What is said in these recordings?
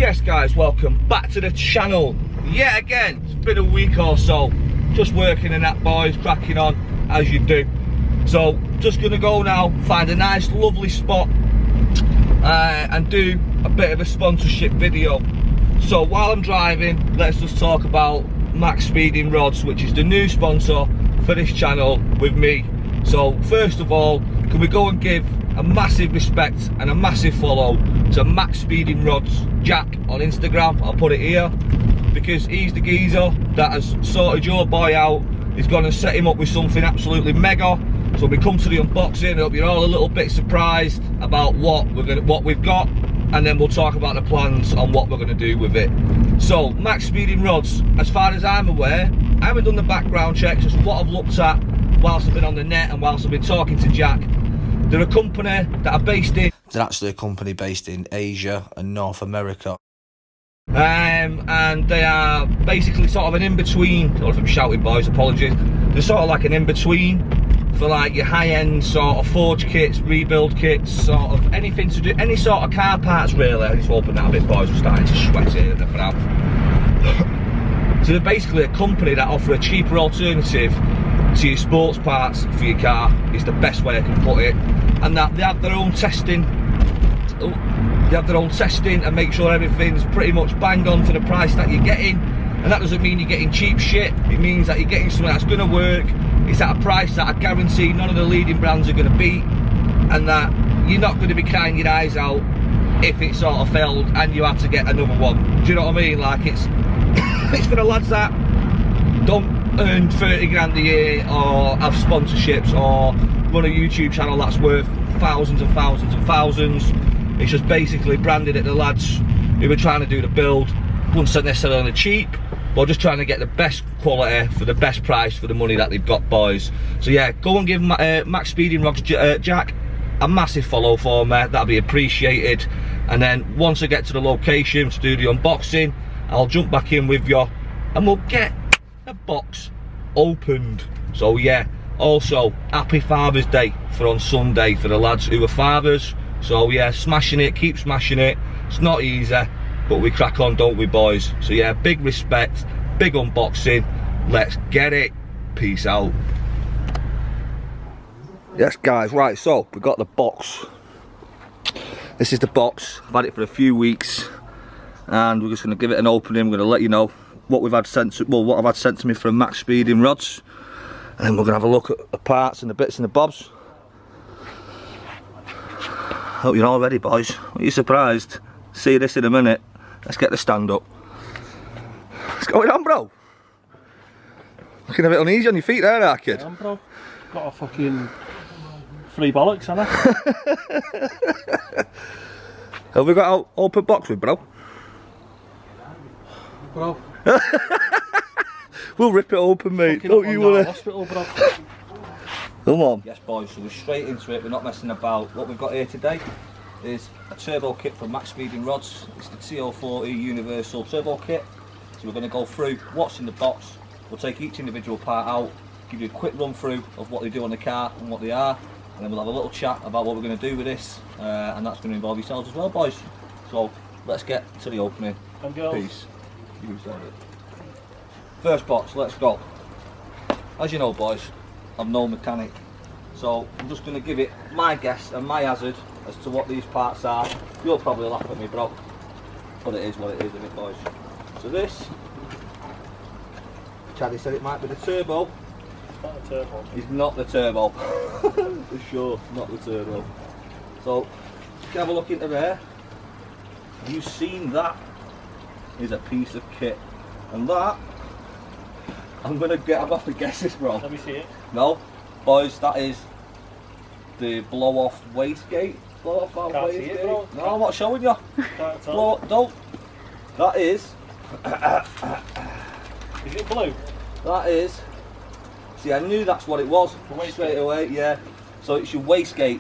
Yes guys, welcome back to the channel. Yet again, it's been a week or so. Just working in that, boys, cracking on as you do. So just gonna go now, find a nice lovely spot and do a bit of a sponsorship video. So while I'm driving, let's just talk about Maxspeedingrods, which is the new sponsor for this channel with me. So first of all, can we go and give a massive respect and a massive follow to Maxspeedingrods Jack on Instagram. I'll put it here because he's the geezer that has sorted your boy out. He's gone and set him up with something absolutely mega. So we come to the unboxing. I hope you're all a little bit surprised about what we've got, and then we'll talk about the plans on what we're going to do with it. So Maxspeedingrods, as far as I'm aware, I haven't done the background checks, just what I've looked at whilst I've been on the net and whilst I've been talking to Jack. They're a company that are based in... They're actually a company based in Asia and North America. And they are basically sort of an in-between. I don't know if I'm shouting, boys, apologies. They're sort of like an in-between for like your high-end sort of forge kits, rebuild kits, sort of anything to do, any sort of car parts really. I need to open that a bit, boys, I'm starting to sweat here now. So they're basically a company that offer a cheaper alternative to your sports parts for your car, is the best way I can put it. And that they have their own testing. They have their own testing and make sure everything's pretty much bang on for the price that you're getting. And that doesn't mean you're getting cheap shit. It means that you're getting something that's going to work. It's at a price that I guarantee none of the leading brands are going to beat, and that you're not going to be crying your eyes out if it sort of failed and you had to get another one. Do you know what I mean? Like it's it's for the lads that don't earn 30 grand a year or have sponsorships or run a YouTube channel that's worth thousands and thousands and thousands. It's just basically branded at the lads who are trying to do the build. Wouldn't necessarily on the cheap, but just trying to get the best quality for the best price for the money that they've got, boys. So yeah, go and give Maxspeedingrods Jack a massive follow for me. That'll be appreciated. And then once I get to the location to do the unboxing, I'll jump back in with you and we'll get a box opened. So yeah, also happy Father's Day for on Sunday for the lads who are fathers. So yeah, smashing it, keep smashing it. It's not easy, but we crack on, don't we, boys? So yeah, big respect, big unboxing. Let's get it. Peace out. Yes guys, right, so we got the box. This is the box. I've had it for a few weeks and we're just going to give it an opening. We're going to let you know what we've had sent to, well, what I've had sent to me from Maxspeedingrods, and then we're going to have a look at the parts and the bits and the bobs. Hope you're all ready, boys. Are you surprised? See this in a minute. Let's get the stand up. What's going on, bro? Looking a bit uneasy on your feet there, that kid. Yeah, bro. Got a fucking free bollocks, haven't I? Have we got an open box with, bro? Bro. We'll rip it open, mate. Fucking Don't you worry. Hospital, bro. Come on. Yes, boys, so we're straight into it. We're not messing about. What we've got here today is a turbo kit from Maxspeedingrods. It's the TO40 Universal Turbo Kit. So we're going to go through what's in the box. We'll take each individual part out, give you a quick run through of what they do on the car and what they are, and then we'll have a little chat about what we're going to do with this, and that's going to involve yourselves as well, boys. So let's get to the opening. And girls. Peace. You said it. First box, let's go. As you know, boys, I'm no mechanic, so I'm just going to give it my guess and my hazard as to what these parts are. You'll probably laugh at me, bro, but it is what it is, isn't it, boys? So this, Chaddy said it might be the turbo. It's not the turbo. It's not the turbo. For sure, not the turbo. So, just have a look into there. Have you seen that? Is a piece of kit. And that, I'm going to have to guess this, bro. Let me see it. No, boys, that is the blow-off wastegate. Blow-off valve Can't see wastegate. it, bro. No, I'm not showing you. Can't tell. Don't. That is. Is it blue? That is. See, I knew that's what it was straight away. Yeah. So it's your wastegate,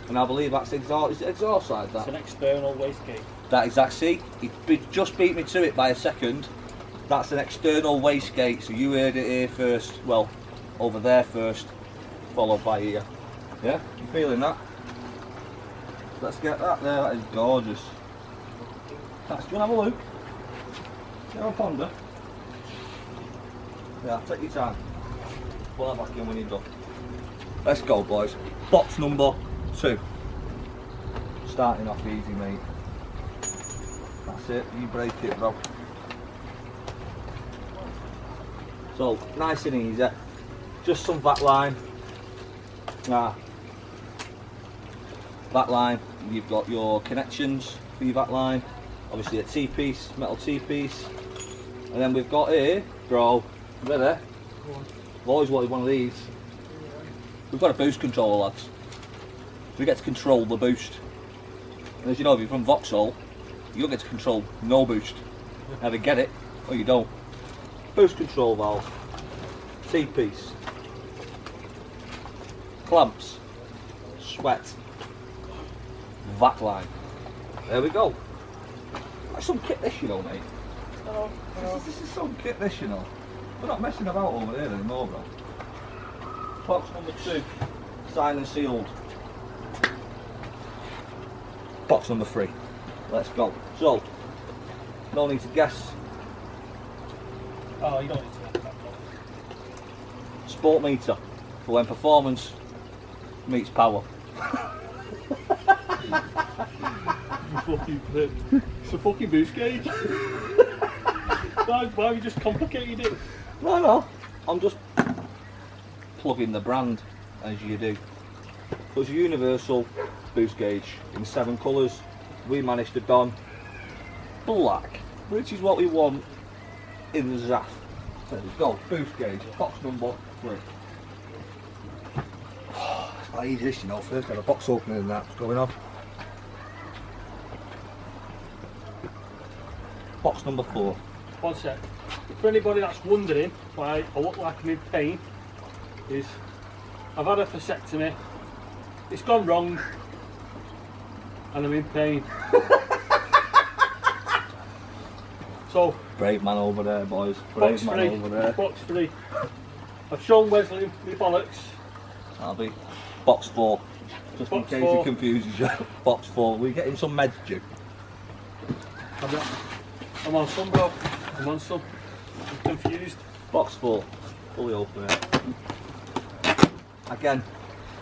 and I believe that's exhaust. Is it exhaust side? That. It's an external wastegate. That exact. See, he just beat me to it by a second. That's an external wastegate. So you heard it here first. Well, over there first, followed by here. Yeah. You feeling that? Let's get that there. That is gorgeous. That's, do you want to have a look? You have a ponder? Yeah, take your time. Pull that back in when you're done. Let's go, boys. Box number 2. Starting off easy, mate. That's it, you break it, bro. So, nice and easy. Just some back line. Back line, you've got your connections for your back line. Obviously a T-piece, metal T-piece. And then we've got here, bro, ready? I've always wanted one of these. We've got a boost controller, lads. We get to control the boost. And as you know, if you're from Vauxhall, you don't get to control no boost. Either get it or you don't. Boost control valve, T-piece, clamps, sweat, vac line. There we go. That's some kit this, you know, mate. Hello. This is some kit this, you know. We're not messing about over here anymore, bro. Box number 2, signed and sealed. Box number 3. Let's go. So, no need to guess. Oh, you don't need to make that. Sport meter for when performance meets power. You fucking prick. It's a fucking boost gauge. Why have you just complicated it? No, I'm just plugging the brand as you do. So it's a universal boost gauge in 7 colours. We managed to don black, which is what we want in the ZAF. So there we go, boost gauge, box number 3. It's not easy this, you know, first got a box opening and that's going on. Box number 4. One sec. For anybody that's wondering why I look like I'm in pain, is I've had a vasectomy, it's gone wrong, and I'm in pain. So, Brave man over there, boys. Brave man over there. Box 3. I've shown Wesley my bollocks. That'll be box 4. Just Box in case 4. it confuses you. Box 4. We're getting some meds due. I'm on some, bro. I'm on some. I'm confused. Box 4. Fully open it. Again,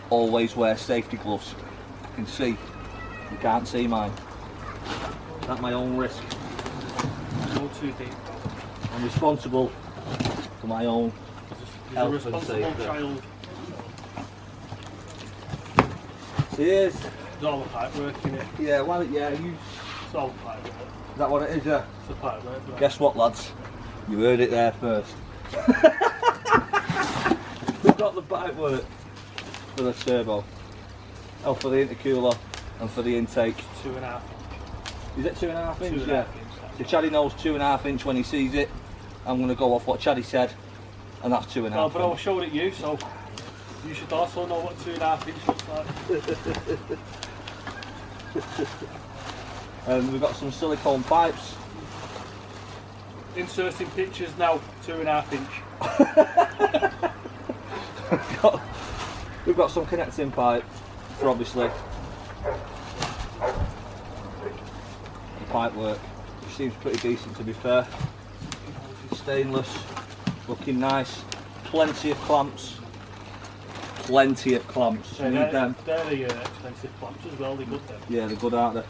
always wear safety gloves. You can see. You can't see mine. At my own risk. Go too deep. I'm responsible for my own He's a health and responsible safety. child. Cheers. It's all the pipe work, innit? Yeah, well, yeah, you. It's all the pipe work. Is that what it is, yeah? It's the pipe work. Right? Guess what, lads? You heard it there first. We've got the pipe work for the turbo. Oh, for the intercooler and for the intake. 2.5. Is it 2.5 inch? 2.5 Yeah. inch. So Chaddy knows 2.5 inch when he sees it. I'm going to go off what Chaddy said, and that's 2.5 Oh, but I inch. showed it you, so you should also know what 2.5 inch looks like. We've got some silicone pipes. Inserting pictures now, 2.5 inch. We've got some connecting pipe for obviously the pipe work, which seems pretty decent to be fair. Stainless, looking nice. Plenty of clamps. Plenty of clamps. You need them. They're the expensive clamps as well, they're good then. Yeah, they're good, aren't they?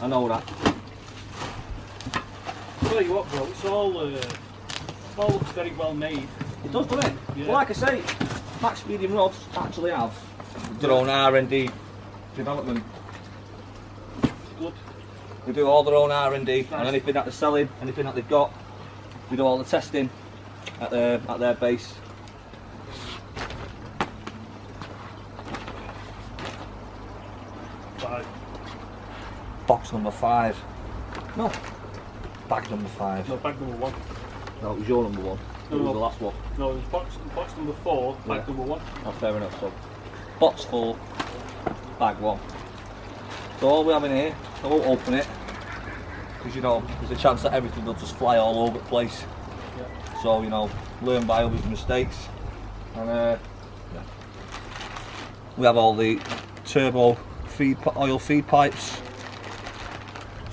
I know that. Tell you what, bro, it all looks very well made. It does, doesn't it? Yeah. Well, like I say, Maxspeedingrods actually have their own R&D development. Good. They do all their own R&D Nice. on anything that they're selling, anything that they've got. We do all the testing at their base. Five. Box number 5. No. Bag number 5. No, bag number 1. No, it was your number 1. It was No. the last one. No, it was box number 4, bag Yeah. number 1. Oh, fair enough. So, box 4, bag 1. So all we have in here, I won't open it, because you know, there's a chance that everything will just fly all over the place. Yeah. So, you know, learn by others' mistakes. And yeah. We have all the turbo oil feed pipes.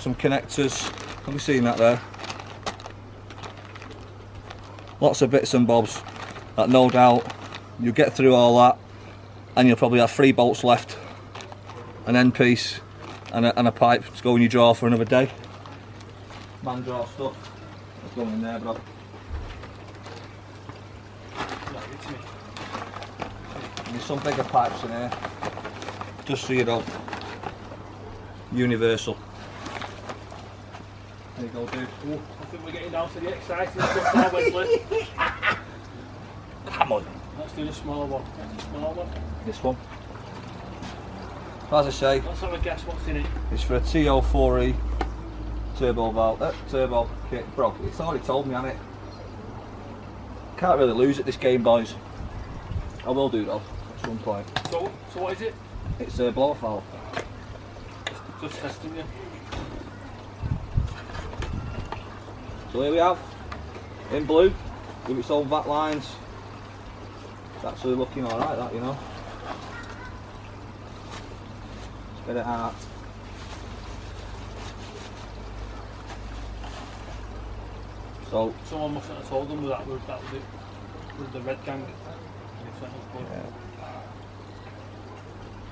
some connectors. Have you seen that there? Lots of bits and bobs that no doubt you'll get through all that, and you'll probably have 3 bolts left, an end piece and a pipe to go in your drawer for another day. Man drawer stuff. That's going in there, bro. There's some bigger pipes in here, just so you know. Universal. There you go, dude. Ooh, I think we're getting down to the exciting stuff now, Wesley. Come on. Let's do the smaller one. The small one. This one. As I say, Let's have a guess what's in it. it's for a TO4E turbo valve, turbo kit. Bro, it's already told me, hasn't it? Can't really lose at this game, boys. I will do though, at some point. So what is it? It's a blower valve. Just testing you. So here we have, in blue, with its own VAT lines. It's actually looking alright, that, you know. Let's get it out. So, Someone mustn't have told them that was it. With the red gang. yeah.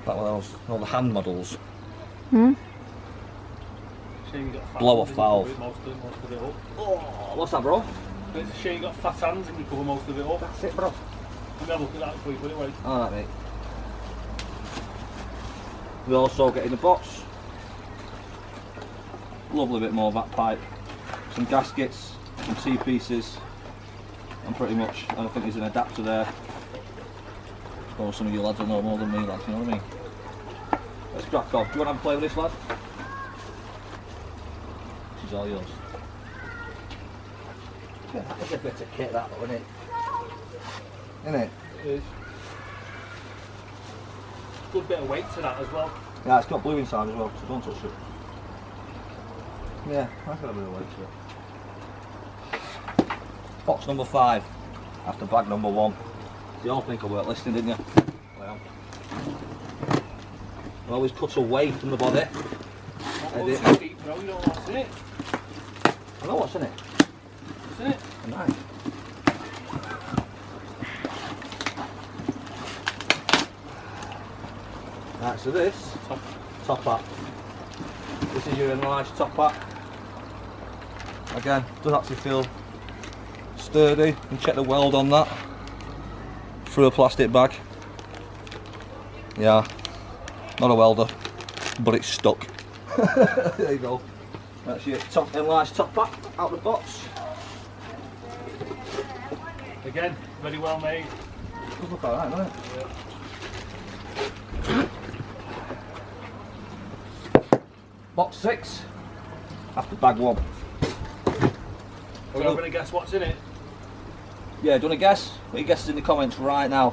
That one of those, all the hand models. Shame you got fat Blow hands off and you valve. cover most of it up. Oh, what's that, bro? It's a shame you got fat hands and you cover most of it up. That's it, bro. Let me have a look at that before you put it away. Alright, mate. We also get in the box. Lovely bit more VAT pipe. Some gaskets, some T-pieces, and pretty much, I think there's an adapter there. Oh, some of you lads will know more than me, lads, you know what I mean? Let's crack on. Do you want to have a play with this, lad? This is all yours. Yeah, that is a bit of kit, that though, isn't it? Isn't it? It is. Good bit of weight to that as well. Yeah, it's got blue inside as well, so don't touch it. Yeah, that's got a bit of weight to it. Box number 5, after bag number 1. You all think I weren't listening, didn't you? Well, I always cut away from the body. What's in it, bro? You don't know what's in it. I know what's in it. What's in it? A knife. Right, so this top hat. This is your enlarged top hat. Again, does actually feel sturdy. You can check the weld on that through a plastic bag. Yeah, not a welder, but it's stuck. There you go. That's your top enlarged top hat out the box. Again, very well made. Does look alright, doesn't it? Yeah. Box 6 after bag 1. Are you going to guess what's in it? Yeah, do you want to guess? Put your guesses in the comments right now.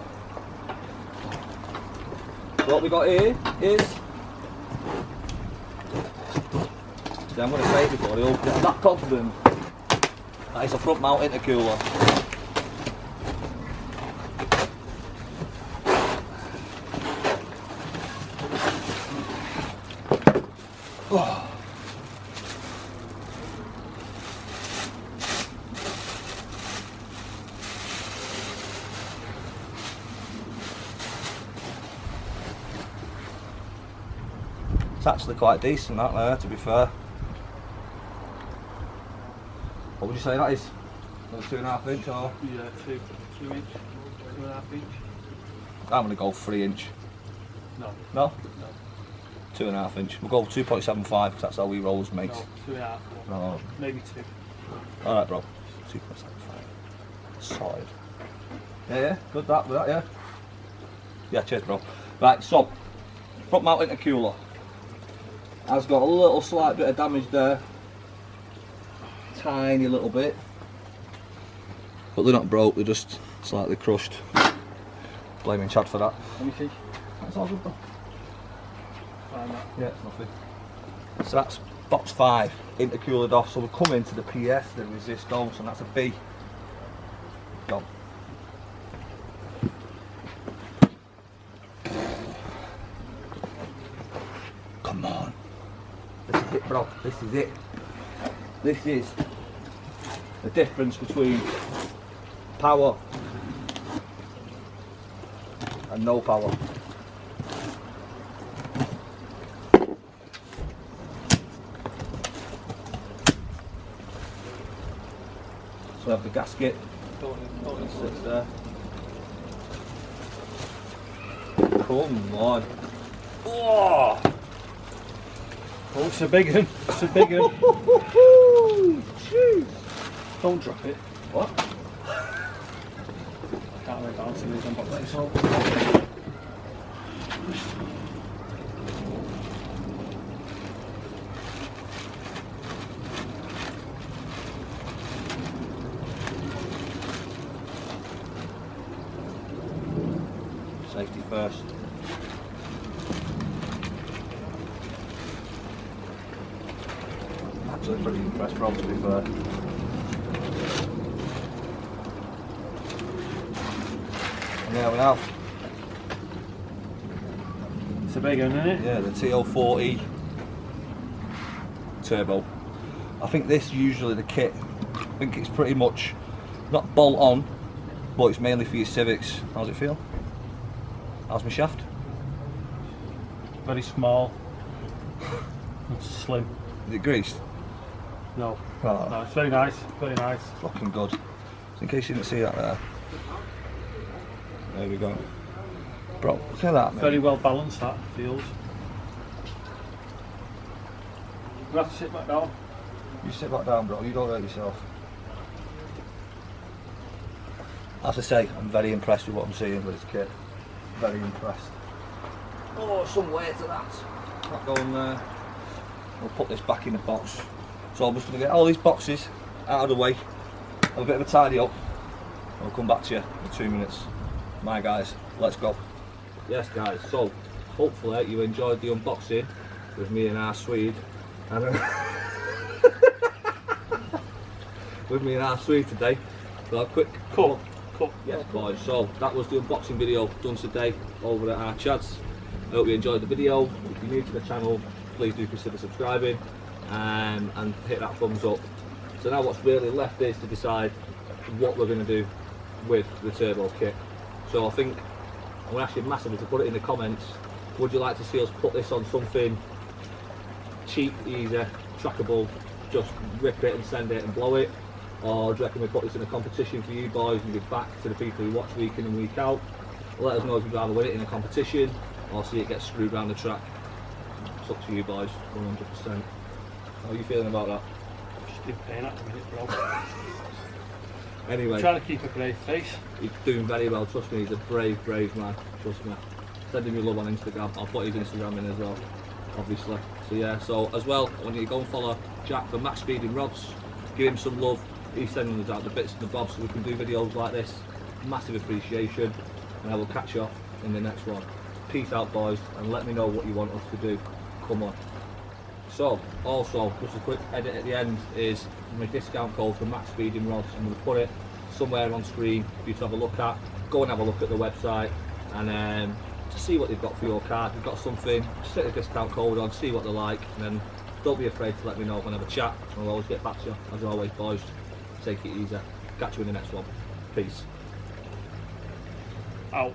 What we got here is... Yeah, I'm going to say it before they open it. I'm that confident. That is a front mount intercooler. Oh. It's actually quite decent, that there, to be fair. What would you say that is? 2.5 inch or? Yeah, 2 inch, 2.5 inch. I'm going to go 3 inch. No. No? No. 2.5 inch. We'll go 2.75 because that's how we roll as mates. No, 2.5. No. Maybe 2. Alright, bro. 2.75. Solid. Yeah, good that with that, yeah. Yeah, cheers, bro. Right, so front mount intercooler has got a little slight bit of damage there. Tiny little bit. But they're not broke, they're just slightly crushed. Blaming Chad for that. Let me see. That's all good though. Find that. Yeah, it's nothing. So that's box 5, intercoolered off. So we'll come into the PS, the resistance, and that's a B. Go. Come on. This is it, bro. This is it. This is the difference between power and no power. So I have the gasket, it sits there. Come on. Oh, Oh, it's a big one. It's a big one. Jeez. Don't drop it. What? I can't wait down to these unboxes. Safety first. Actually pretty impressed, Rob, to be fair. And there we have. It's a big one, isn't it? Yeah, the TO40 turbo. I think this usually the kit. I think it's pretty much not bolt on, but it's mainly for your Civics. How's it feel? How's my shaft? Very small. It's slim. Is it greased? No. Oh. No, it's very nice. Very nice. Fucking good. So in case you didn't see that there. There we go. Bro, look at that, mate. Very well balanced, that feels. You have to sit back down. You sit back down, bro. You don't hurt yourself. As I say, I'm very impressed with what I'm seeing with this kit. Very impressed. Oh, some weight to that. That going there. We'll put this back in the box. So I'm just going to get all these boxes out of the way. Have a bit of a tidy up. I'll come back to you in 2 minutes. My guys, let's go. Yes, guys. So hopefully you enjoyed the unboxing with me and our Swede. And with me and our Swede today. So a quick Cut. Yes, boys. So that was the unboxing video done today over at our chads. I hope you enjoyed the video. If you're new to the channel, please do consider subscribing and hit that thumbs up. So now what's really left is to decide what we're going to do with the turbo kit. So I think I'm going to ask you massively to put it in the comments. Would you like to see us put this on something cheap, easy, trackable, just rip it and send it and blow it? Or do you reckon we put this in a competition for you boys and give back to the people who watch week in and week out? Let us know if you'd rather win it in a competition or see it get screwed around the track. It's up to you boys, 100%. How are you feeling about that? Just in pain at the minute, bro. Anyway, Trying to keep a brave face. he's doing very well, trust me, he's a brave man, trust me. Send him your love on Instagram, I'll put his Instagram in as well, obviously. So yeah, so as well, I want you to go and follow Jack for Maxspeedingrods, give him some love. He's sending us out the bits and the bobs so we can do videos like this. Massive appreciation, and I will catch you in the next one. Peace out, boys, and let me know what you want us to do. Come on. So, also, just a quick edit at the end is my discount code for Maxspeedingrods. I'm going to put it somewhere on screen for you to have a look at. Go and have a look at the website and to see what they've got for your car. If you've got something, just set the discount code on, see what they're like, and then don't be afraid to let me know when I have a chat. I'll always get back to you. As always, boys, take it easy. Catch you in the next one. Peace. Out.